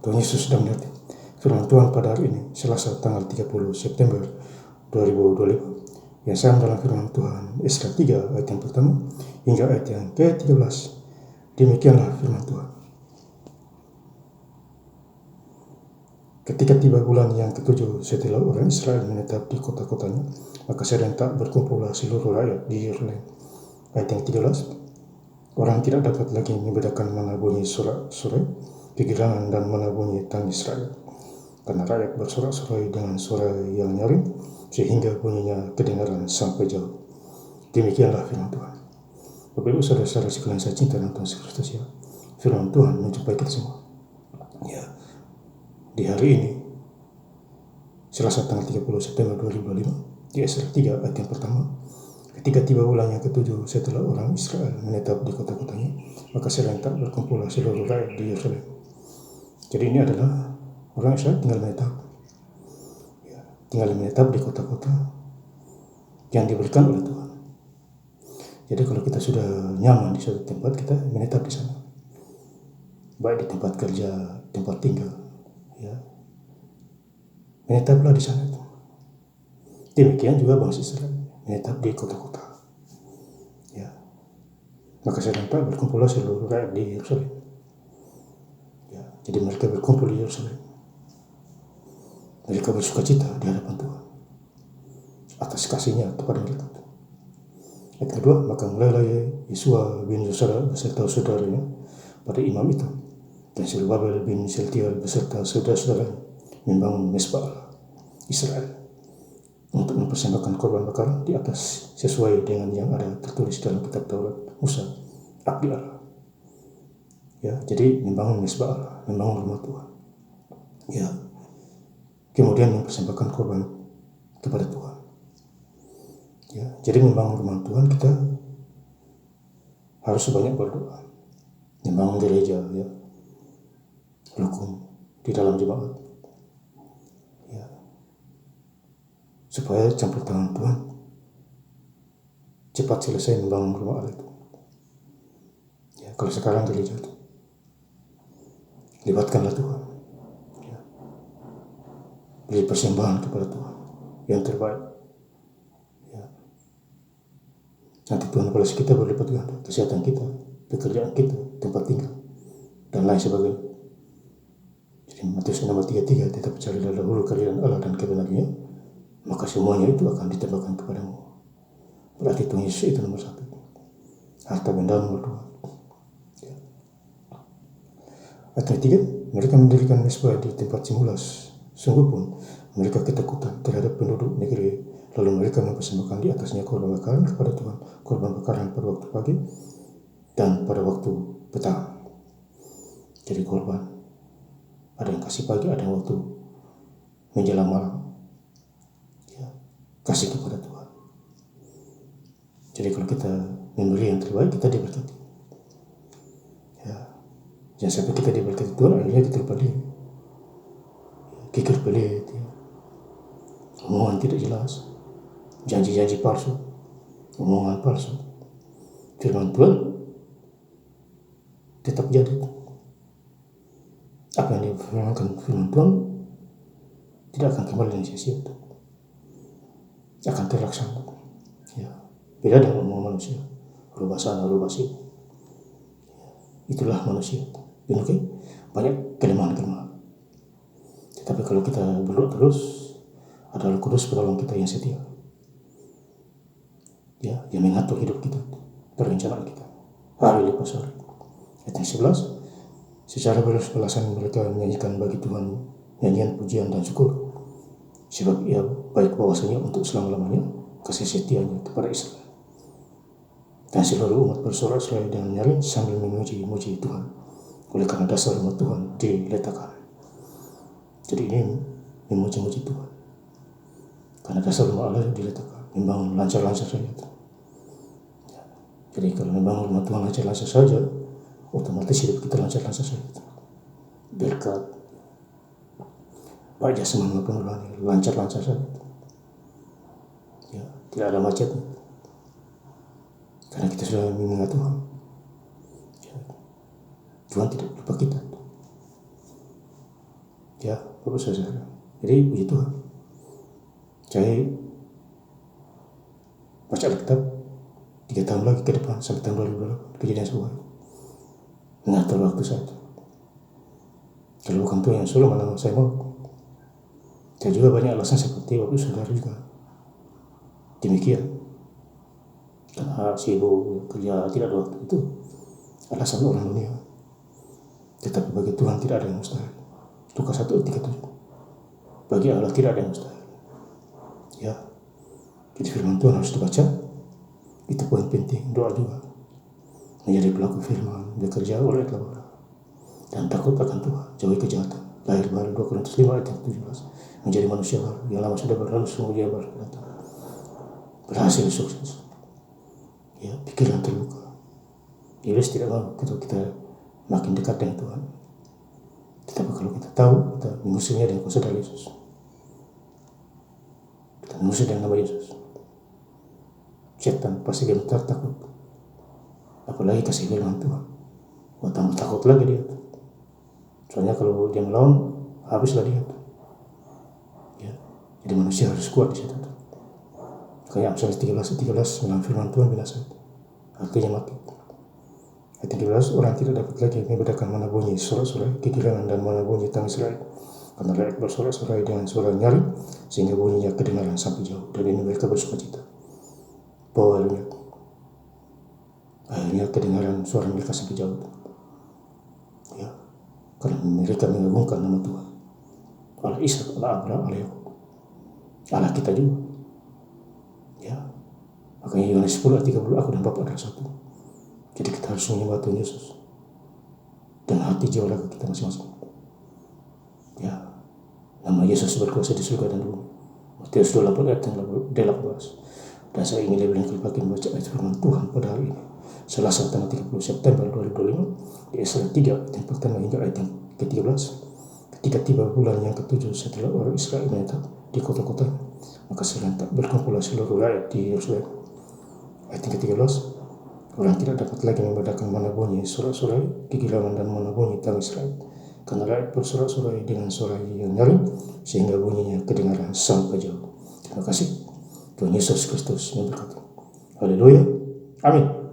Tuhan Yesus sedang melihat firman Tuhan pada hari ini, Selasa tanggal 30 September 2025. Yang sama dalam firman Tuhan, Esra 3 ayat yang pertama hingga ayat yang ke-13. Demikianlah firman Tuhan. Ketika tiba bulan yang ke-7 setelah orang Israel menetap di kota-kotanya, maka serentak berkumpullah seluruh rakyat di Yerusalem. Ayat yang 13. Orang tidak dapat lagi membedakan mana bunyi sorak-sorai kegirangan dan mana bunyi tangis rakyat, karena rakyat bersorak-sorai dengan suara yang nyaring sehingga bunyinya kedengaran sampai jauh. Demikianlah firman Tuhan. Bapak Ibu saudara-saudara sekalian saya cinta dan Tuhan Kristus, ya, firman Tuhan menjumpai kita semua. Ya, di hari ini Selasa tanggal 30 September 2025, di Esra 3 ayat yang pertama, ketika tiba bulan yang ke-7 setelah orang Israel menetap di kota-kotanya, maka serentak berkumpullah seluruh rakyat di Yerusalem. Jadi ini adalah orang Israel tinggal menetap di kota-kota yang diberikan oleh Tuhan. Jadi kalau kita sudah nyaman di suatu tempat, kita menetap di sana, baik di tempat kerja, tempat tinggal, ya, menetaplah di sana. Demikian juga bangsa Israel menetap di kota-kota, ya, maka serentak berkumpullah seluruh rakyat di Yerusalem. Ya, jadi mereka berkumpul di Yerusalem. Mereka bersukacita di hadapan Tuhan atas kasih-Nya kepada mereka. Yang kedua, maka mulailah Yesua bin Yosara beserta saudaranya pada imam itu, dan Zerubabel bin Shealtiel beserta saudara-saudaranya membangun Mezbah Israel untuk mempersembahkan korban bakaran di atas sesuai dengan yang ada tertulis dalam kitab Taurat Musa, abdi Allah. Ya, jadi membangun Mezbah Allah, membangun rumah Tuhan. Ya, kemudian mempersembahkan korban kepada Tuhan. Ya, jadi membangun rumah Tuhan kita harus banyak berdoa, membangun gereja, ya, rukun di dalam jemaat, ya, supaya campur tangan Tuhan cepat selesai membangun rumah Allah itu. Ya, kalau sekarang gereja itu, libatkanlah Tuhan, ya, beri persembahan kepada Tuhan yang terbaik. Nanti Tuhan balas kita berlipat ganda, kesehatan kita, pekerjaan kita, tempat tinggal, dan lain sebagainya. Jadi Matius 6:33, tetap carilah dahulu kerajaan Allah dan kebenarannya, maka semuanya itu akan ditambahkan kepadamu. Berarti Tuhan Yesus itu nomor 1. Harta benda nomor 2. Ya. Ayat 3, mereka mendirikan mezbah di tempat Simulas. Sungguh pun mereka ketakutan terhadap penduduk negeri. Lalu mereka mempersembahkan di atasnya korban bakaran kepada Tuhan, korban bakaran pada waktu pagi dan pada waktu petang. Jadi korban, ada yang kasih pagi, ada yang waktu menjelang malam. Ya, kasih kepada Tuhan. Jadi kalau kita memberi yang terbaik, kita diberkati. Ya, jangan sampai kita diberkati Tuhan, akhirnya kita lupa diri. Kikir pelit, ya, omongan tidak jelas, janji-janji palsu, omongan palsu. Firman Tuhan tetap jadi. Apa yang difirmankan firman Tuhan tidak akan kembali dengan sia-sia, akan terlaksana. Ya, beda dengan omongan manusia, rubah sana, rubah sini. Itulah manusia, okay? Banyak kelemahan-kelemahan. Tetapi kalau kita berdoa terus, ada Roh Kudus penolong kita yang setia, ya, yang mengatur hidup kita, perencanaan kita, hari lepas hari. Ayat 11, secara belas-belasan mereka menyanyikan bagi Tuhan nyanyian pujian dan syukur, sebab Ia baik bahwasanya untuk selama-lamanya kasih setianya kepada Israel. Dan seluruh umat bersorak-sorai dengan nyaring sambil memuji-muji Tuhan, oleh karena dasar rumah Tuhan diletakkan. Jadi ini memuji-muji Tuhan, karena dasar rumah Allah diletakkan, membangun lancar-lancar saja. Ya, jadi kalau membangun rumah Tuhan lancar-lancar saja, otomatis hidup kita lancar-lancar saja. Berkat, baik jasmani maupun rohani, lancar-lancar saja. Ya, tidak ada macetnya, karena kita sudah mengingat Tuhan. Ya, Tuhan tidak lupa kita. Ya, Bapak Saudara. Jadi puji Tuhan. Saya baca Alkitab 3 tahun lagi ke depan sampai tahun 2028 kejadian sebuah. Mengatur waktu saja. Kalau bukan Tuhan yang suruh, mana saya mau. Saya juga banyak alasan seperti Bapak Saudara juga. Demikian. Karena sibuk kerja tidak ada waktu, itu alasan orang dunia. Tetapi bagi Tuhan tidak ada yang mustahil. Lukas 1:37. Bagi Allah tidak ada yang mustahil. Ya. Jadi firman Tuhan harus dibaca. Itu poin penting. Doa juga. Menjadi pelaku firman, bekerja oleh Allah. Dan takut akan Tuhan, jauhi kejahatan. Lahir baru 2 Korintus 5 ayat 17. Menjadi manusia baru, yang lama sudah berlalu, sungguh dia baru datang. Berhasil sukses. Ya, pikiran terbuka. Iblis tidak mau kalau kita makin dekat dengan Tuhan. Tetapi kalau kita tahu, kita mengusirnya dengan kuasa dari Yesus. Kita mengusir dengan nama Yesus. Setan pasti dia takut. Apalagi kasih firman Tuhan. Wah, tambah takut lagi dia. Soalnya kalau dia melawan, habislah dia. Ya. Jadi manusia harus kuat di situ. Kayak Amsal 13:13 dalam firman Tuhan binasa. Artinya mati. Ayat 13, orang tidak dapat lagi membedakan mana bunyi sorak-sorai kegirangan dan mana bunyi tangis rakyat. Karena rakyat bersorak-sorai dengan suara nyaring, sehingga bunyinya kedengaran sampai jauh. Dan ini mereka bersuka cita. Bahwa akhirnya kedengaran suara mereka sampai jauh. Ya, karena mereka mengagungkan nama Tuhan. Allah Ishak, Allah Abraham, Allah Yakub. Allah kita juga. Ya, makanya Yohanes 10:30, aku dan Bapa adalah satu. Jadi kita harus menyembah Tuhan Yesus dan hati jiwa raga kita masing-masing. Ya, nama Yesus berkuasa di surga dan bumi. Matius 28 ayat 18. Dan saya ingin lebih lagi membaca ayat firman Tuhan pada hari ini, Selasa tanggal 30 September 2025 di Esra 3 ayat yang pertama hingga ayat yang ke-13. Ketika tiba bulan yang ke-7 setelah orang Israel menetap di kota-kota, maka serentak berkumpullah seluruh rakyat di Yerusalem. Ayat yang ke-13, orang tidak dapat lagi membedakan mana bunyi sorak-sorai kegirangan dan mana bunyi tangis rakyat, karena rakyat bersorak-sorai dengan suara yang nyaring, sehingga bunyinya kedengaran sampai jauh. Terima kasih. Tuhan Yesus Kristus memberkati. Haleluya. Amin.